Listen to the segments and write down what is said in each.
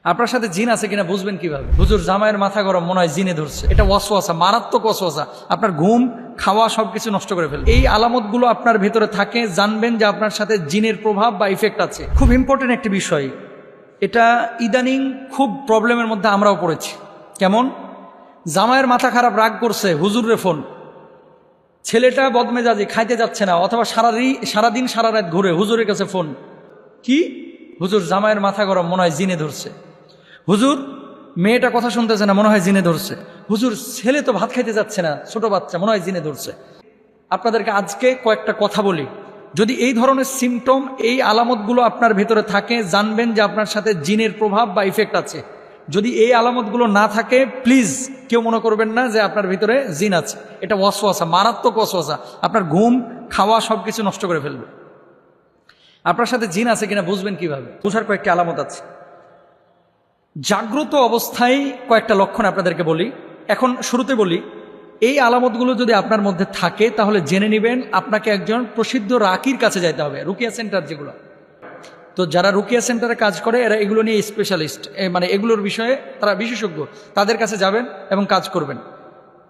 আপনার সাথে জিন আছে কিনা বুঝবেন কিভাবে? হুজুর জামাইয়ের মাথা গরম, মনে হয় জিনে ধরছে। এটা ওয়াসওয়াসা, মারাত্মক ওয়াসওয়াসা। আপনার ঘুম, খাওয়া সবকিছু নষ্ট করে ফেলবে। এই আলামতগুলো আপনার ভেতরে থাকে, জানবেন যে আপনার সাথে জিনের প্রভাব বা ইফেক্ট আছে। খুব ইম্পর্টেন্ট একটি বিষয় এটা। ইদানিং খুব প্রবলেমের মধ্যে আমরাও পড়েছি। কেমন? জামাইয়ের মাথা খারাপ, রাগ করছে, হুজুরে ফোন। ছেলেটা বদমেজাজি, খাইতে যাচ্ছে না, অথবা সারাদিন সারা রাত ঘুরে, হুজুরের কাছে ফোন। কি? হুজুর জামাইয়ের মাথা গরম, মনে হয় জিনে ধরছে। হুজুর মেয়েটা কথা শুনতেছে না, মনে হয় জিনে ধরছে। হুজুর ছেলে তো ভাত খাইতে যাচ্ছে না, ছোট বাচ্চা, মনে হয় জিনে ধরছে। আপনাদেরকে আজকে কয়েকটা কথা বলি। যদি এই ধরনের সিমটম, এই আলামতগুলো আপনার ভেতরে থাকে, জানবেন যে আপনার সাথে জিনের প্রভাব বা ইফেক্ট আছে। যদি এই আলামতগুলো না থাকে, প্লিজ কেউ মনে করবেন না যে আপনার ভিতরে জিন আছে। এটা ওয়াসওয়াসা, মারাত্মক ওয়াসওয়াসা। আপনার ঘুম, খাওয়া সবকিছু নষ্ট করে ফেলবে। আপনার সাথে জিন আছে কিনা বুঝবেন কিভাবে? বোঝার কয়েকটি আলামত আছে। জাগ্রত অবস্থায় কয়েকটা লক্ষণ আপনাদেরকে বলি। এখন শুরুতে বলি, এই আলামতগুলো যদি আপনার মধ্যে থাকে তাহলে জেনে নেবেন আপনাকে একজন প্রসিদ্ধ রাকির কাছে যাইতে হবে। রুকিয়া সেন্টার যেগুলো, তো যারা রুকিয়া সেন্টারে কাজ করে এরা এগুলো নিয়ে স্পেশালিস্ট, মানে এগুলোর বিষয়ে তারা বিশেষজ্ঞ। তাদের কাছে যাবেন এবং কাজ করবেন।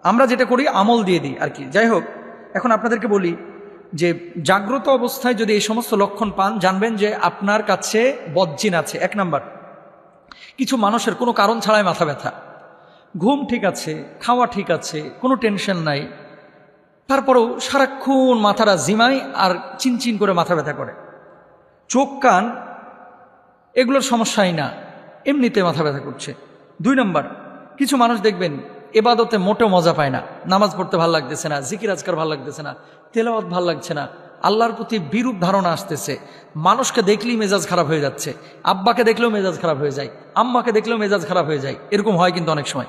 আমরা যেটা করি আমল দিয়ে দিই আর কি। যাই হোক, এখন আপনাদেরকে বলি যে জাগ্রত অবস্থায় যদি এই সমস্ত লক্ষণ পান, জানবেন যে আপনার কাছে বদজিন আছে। এক নাম্বার, কিছু মানুষের কোনো কারণ ছাড়াই মাথা ব্যথা। ঘুম ঠিক আছে, খাওয়া ঠিক আছে, কোনো টেনশন নাই, তারপরেও সারাক্ষণ মাথাটা জিমায় আর চিনচিন করে মাথা ব্যথা করে। চোখ, কান এগুলোর সমস্যাই না, এমনিতে মাথা ব্যথা করছে। দুই নম্বর, কিছু মানুষ দেখবেন এবাদতে মোটেও মজা পায় না। নামাজ পড়তে ভাল লাগতেছে না, জিকির আজকার ভাল লাগতেছে না, তেলাওয়াত ভাল লাগছে না, আল্লাহর প্রতি বিরূপ ধারণা আসতেছে। মানুষকে দেখলেই মেজাজ খারাপ হয়ে যাচ্ছে। আব্বাকে দেখলেও মেজাজ খারাপ হয়ে যায়, আম্মাকে দেখলেও মেজাজ খারাপ হয়ে যায়। এরকম হয় কিন্তু অনেক সময়।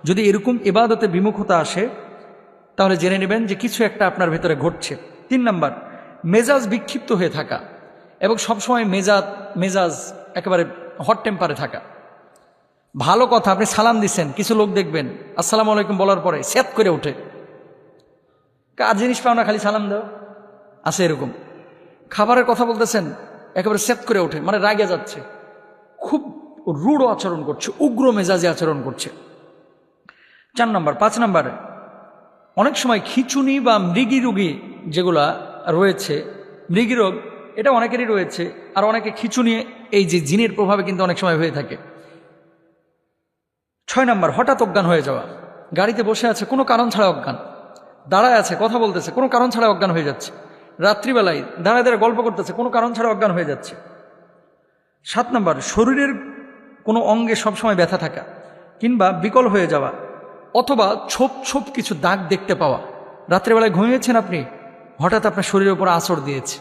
যদি এরকম ইবাদতে বিমুখতা আসে তাহলে জেনে নেবেন যে কিছু একটা আপনার ভেতরে ঘটছে। তিন নম্বর, মেজাজ বিক্ষিপ্ত হয়ে থাকা এবং সবসময় মেজাজ একেবারে হট টেম্পারে থাকা। ভালো কথা, আপনি সালাম দিচ্ছেন, কিছু লোক দেখবেন আসসালামু আলাইকুম বলার পরে স্যাত করে ওঠে। কার জিনিস পাও না, খালি সালাম দাও, আছে এরকম। খাবারের কথা বলতেছেন, একেবারে স্যাত করে ওঠে, মানে রাগে যাচ্ছে, খুব রূঢ় আচরণ করছে, উগ্র মেজাজে আচরণ করছে। 4 নম্বর। 5 নম্বরে, অনেক সময় খিঁচুনি বা মৃগী রোগী যেগুলা রয়েছে, মৃগী রোগ এটা অনেকেরই রয়েছে, আর অনেকে খিঁচুনি এই যে জিনের প্রভাবে কিন্তু অনেক সময় হয়ে থাকে। 6 নম্বর, হঠাৎ অজ্ঞান হয়ে যাওয়া। গাড়িতে বসে আছে, কোনো কারণ ছাড়া অজ্ঞান। দাঁড়ায় আছে, কথা বলতেছে, কোনো কারণ ছাড়া অজ্ঞান হয়ে যাচ্ছে। রাত্রিবেলায় দাঁড়ায় দাঁড়ায় গল্প করতেছে, কোনো কারণ ছাড়া অজ্ঞান হয়ে যাচ্ছে। 7 নম্বর, শরীরের কোনো অঙ্গে সবসময় ব্যথা থাকা কিংবা বিকল হয়ে যাওয়া, অথবা ছোপ ছোপ কিছু দাগ দেখতে পাওয়া। রাত্রিবেলায় ঘুমিয়েছেন আপনি, হঠাৎ আপনার শরীরের উপর আঁচড় দিয়েছে,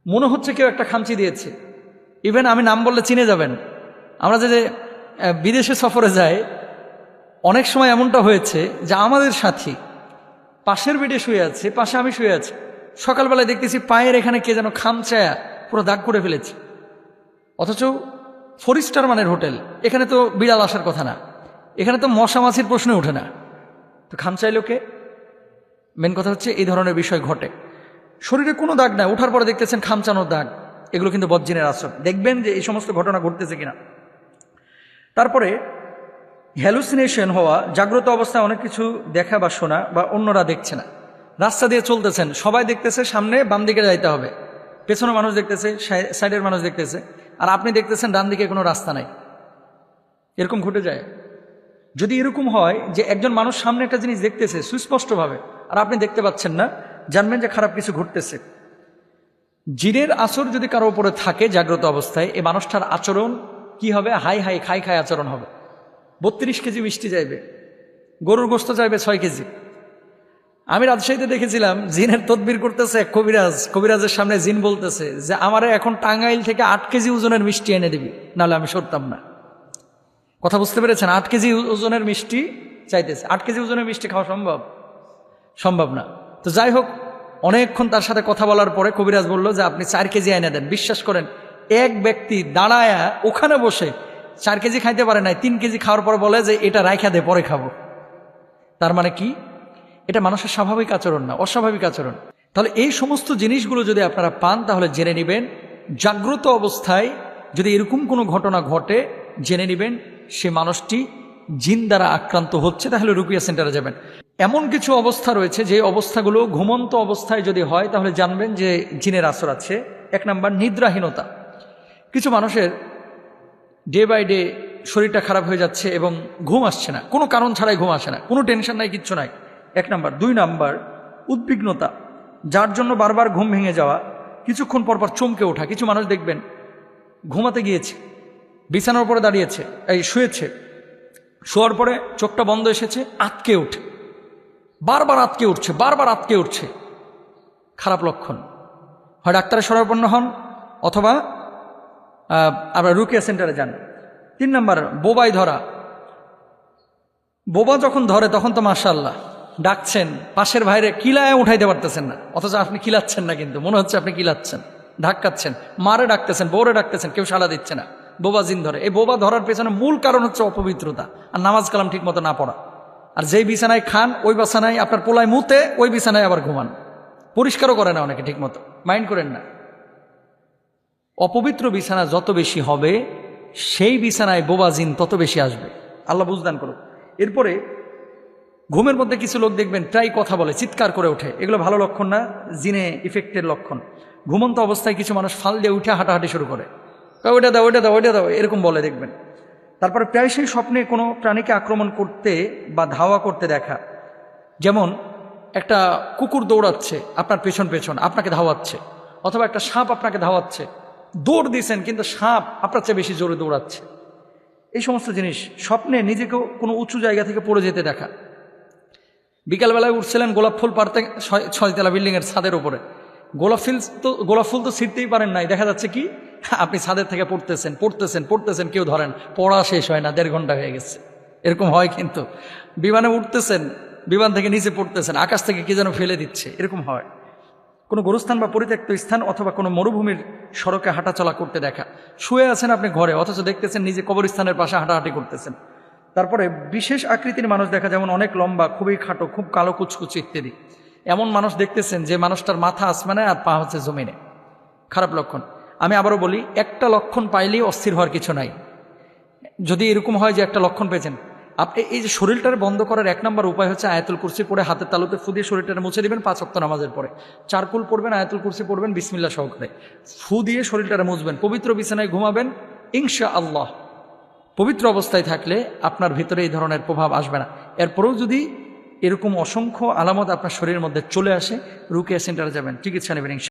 মনে হচ্ছে কেউ একটা খামচি দিয়েছে। ইভেন আমি নাম বললে চিনে যাবেন। আমরা যে বিদেশে সফরে যাই, অনেক সময় এমনটা হয়েছে যে আমাদের সাথী পাশের বেডে শুয়ে আছে, পাশে আমি শুয়ে আছি, সকালবেলায় দেখতেছি পায়ের এখানে কে যেন খামচায়া পুরো দাগ করে ফেলেছে। অথচ 4 স্টার মানের হোটেল, এখানে তো বিড়াল আসার কথা না, এখানে তো মশা মাছির প্রশ্নই ওঠে না, তো খামচাইলো কে? মেন কথা হচ্ছে এই ধরনের বিষয় ঘটে। শরীরে কোনো দাগ নাই, ওঠার পরে দেখতেছেন খামচানোর দাগ, এগুলো কিন্তু বদজিনের আচরণ। দেখবেন যে এই সমস্ত ঘটনা ঘটতেছে কিনা। তারপরে হ্যালুসিনেশন হওয়া, জাগ্রত অবস্থায় অনেক কিছু দেখা বা শোনা বা অন্যরা দেখছে না। রাস্তা দিয়ে চলতেছেন, সবাই দেখতেছে সামনে বাম দিকে যাইতে হবে, পেছনে মানুষ দেখতেছে, সাইডের মানুষ দেখতেছে, আর আপনি দেখতেছেন ডান দিকে কোনো রাস্তা নাই। এরকম ঘটে যায়। যদি এরকম হয় যে একজন মানুষ সামনে একটা জিনিস দেখতেছে সুস্পষ্টভাবে আর আপনি দেখতে পাচ্ছেন না, জানবেন যে খারাপ কিছু ঘটতেছে। জিনের আসর যদি কারো উপরে থাকে জাগ্রত অবস্থায়, এই মানুষটার আচরণ কি হবে? হাই হাই খাই খাই আচরণ হবে। 32 কেজি মিষ্টি চাইবে, গরুর গোস্ত চাইবে 6 কেজি। আমি রাজশাহীতে দেখেছিলাম জিনের তদবির করতেছে এক কবিরাজ, কবিরাজের সামনে জিন বলতেছে যে আমারে এখন টাঙ্গাইল থেকে 8 কেজি ওজনের মিষ্টি এনে দিবি, নাহলে আমি সরতাম না। কথা বুঝতে পেরেছেন? 8 কেজি ওজনের মিষ্টি চাইতেছে। 8 কেজি ওজনের মিষ্টি খাওয়া সম্ভব না। তো যাই হোক, অনেকক্ষণ তার সাথে কথা বলার পরে কবিরাজ বলল যে আপনি 4 কেজি এনে দেন। বিশ্বাস করেন, এক ব্যক্তি দাঁড়ায়া ওখানে বসে 4 কেজি খাইতে পারে নাই, 3 কেজি খাওয়ার পর বলে যে এটা রাইখা দে, পরে খাবো। তার মানে কি? এটা মানুষের স্বাভাবিক আচরণ না, অস্বাভাবিক আচরণ। তাহলে এই সমস্ত জিনিসগুলো যদি আপনারা পান তাহলে জেনে নেবেন জাগ্রত অবস্থায় যদি এরকম কোনো ঘটনা ঘটে জেনে নেবেন সে মানুষটি জিন দ্বারা আক্রান্ত হচ্ছে, তাহলে রুকিয়া সেন্টারে যাবেন। এমন কিছু অবস্থা রয়েছে যে অবস্থাগুলো ঘুমন্ত অবস্থায় যদি হয় তাহলে জানবেন যে জিনের আসর আছে। 1 নাম্বার নিদ্রাহীনতা। কিছু মানুষের ডে বাই ডে শরীরটা খারাপ হয়ে যাচ্ছে এবং ঘুম আসছে না, কোনো কারণ ছাড়াই ঘুম আসে না, কোনো টেনশন নাই, কিচ্ছু নাই। 1 নাম্বার। 2 নাম্বার উদ্বিগ্নতা, যার জন্য বারবার ঘুম ভেঙে যাওয়া, কিছুক্ষণ পরপর চমকে ওঠা। কিছু মানুষ দেখবেন ঘুমাতে গিয়েছে, বিছানার উপরে দাঁড়িয়েছে, শুয়েছে, শোয়ার পরে চোখটা বন্ধ এসেছে, আটকে উঠে, বারবার আটকে উঠছে, বারবার আটকে উঠছে। খারাপ লক্ষণ। হয় ডাক্তারের শরণাপন্ন হন অথবা আপনার রুকিয়া সেন্টারে যান। 3 নাম্বার বোবাই ধরা। বোবা যখন ধরে তখন তো মাশাআল্লাহ ডাকছেন, পাশের ভাইরে কিলায় উঠাইতে পারতেছেন না, অথচ আপনি কিলাচ্ছেন না, কিন্তু মনে হচ্ছে আপনি কিলাচ্ছেন, ধাক্কাচ্ছেন, মারে ডাকতেছেন, বউরে ডাকতেছেন, কেউ সাড়া দিচ্ছে না। বোবা জিন ধরে। এই বোবা ধরার পেছনে মূল কারণ হচ্ছে অপবিত্রতা আর নামাজ কালাম ঠিক মতো না পড়া। আর যেই বিছানায় খান ওই বিছানায় আপনার পোলায় মুতে, ওই বিছানায় আবার ঘুমান, পরিষ্কারও করে না অনেকে ঠিক মতো, মাইন্ড করেন না। অপবিত্র বিছানা যত বেশি হবে সেই বিছানায় বোবা জিন তত বেশি আসবে। আল্লাহ বুঝদান করুক। এরপরে ঘুমের মধ্যে কিছু লোক দেখবেন প্রায় কথা বলে, চিৎকার করে ওঠে, এগুলো ভালো লক্ষণ না, জিনে ইফেক্টের লক্ষণ। ঘুমন্ত অবস্থায় কিছু মানুষ ফাল দিয়ে উঠে হাঁটাহাঁটি শুরু করে, ওইটা দাও, ওইটা দাও, ওইটা দাও, এরকম বলে দেখবেন। তারপরে প্রায়শই স্বপ্নে কোনো প্রাণীকে আক্রমণ করতে বা ধাওয়া করতে দেখা, যেমন একটা কুকুর দৌড়াচ্ছে আপনার পেছন পেছন, আপনাকে ধাওয়াচ্ছে, অথবা একটা সাপ আপনাকে ধাওয়াচ্ছে, দৌড় দিয়েছেন কিন্তু সাপ আপনার চেয়ে বেশি জোরে দৌড়াচ্ছে। এই সমস্ত জিনিস স্বপ্নে নিজেকেও কোনো উঁচু জায়গা থেকে পড়ে যেতে দেখা। বিকালবেলায় উঠছিলেন গোলাপ ফুল পারতে 6 তলা বিল্ডিংয়ের ছাদের উপরে, গোলাপ ফুল তো ছিঁড়তেই পারেন নাই, দেখা যাচ্ছে কি আপনি ছাদের থেকে পড়তেছেন পড়তেছেন পড়তেছেন, কেউ ধরেন, পড়া শেষ হয় না, 1.5 ঘন্টা হয়ে গেছে। এরকম হয় কিন্তু। বিমানে উঠতেছেন, বিমান থেকে নিচে পড়তেছেন, আকাশ থেকে কি যেন ফেলে দিচ্ছে, এরকম হয়। কোনো গোরস্থান বা পরিত্যক্ত স্থান অথবা কোনো মরুভূমির সড়কে হাঁটাচলা করতে দেখা। শুয়ে আছেন আপনি ঘরে, অথচ দেখতেছেন নিজে কবরস্থানের পাশে হাঁটাহাঁটি করতেছেন। তারপরে বিশেষ আকৃতির মানুষ দেখা, যেমন অনেক লম্বা, খুবই খাটো, খুব কালো কুচকুচি ইত্যাদি। এমন মানুষ দেখতেছেন যে মানুষটার মাথা আসমানে আর পা হচ্ছে জমিনে। খারাপ লক্ষণ। আমি আবারও বলি, একটা লক্ষণ পাইলেই অস্থির হওয়ার কিছু নাই। যদি এরকম হয় যে একটা লক্ষণ পেয়েছেন, আপনি এই যে শরীরটারে বন্ধ করার 1 নম্বর উপায় হচ্ছে আয়াতুল কুরসি পড়ে হাতের তালুতে ফু দিয়ে শরীরটারে মুছে দিবেন 5 ওয়াক্ত নামাজের পরে। 4 কুল পড়বেন, আয়াতুল কুরসি পড়বেন বিসমিল্লাহ সহকারে, ফু দিয়ে শরীরটারে মুছবেন, পবিত্র বিছানায় ঘুমাবেন, ইনশাআল্লাহ পবিত্র অবস্থায় থাকলে আপনার ভিতরে এই ধরনের প্রভাব আসবে না। এরপরেও যদি এরকম অসংখ্য আলামত আপনার শরীরের মধ্যে চলে আসে, রুকিয়া সেন্টারে যাবেন, চিকিৎসা নেবেন।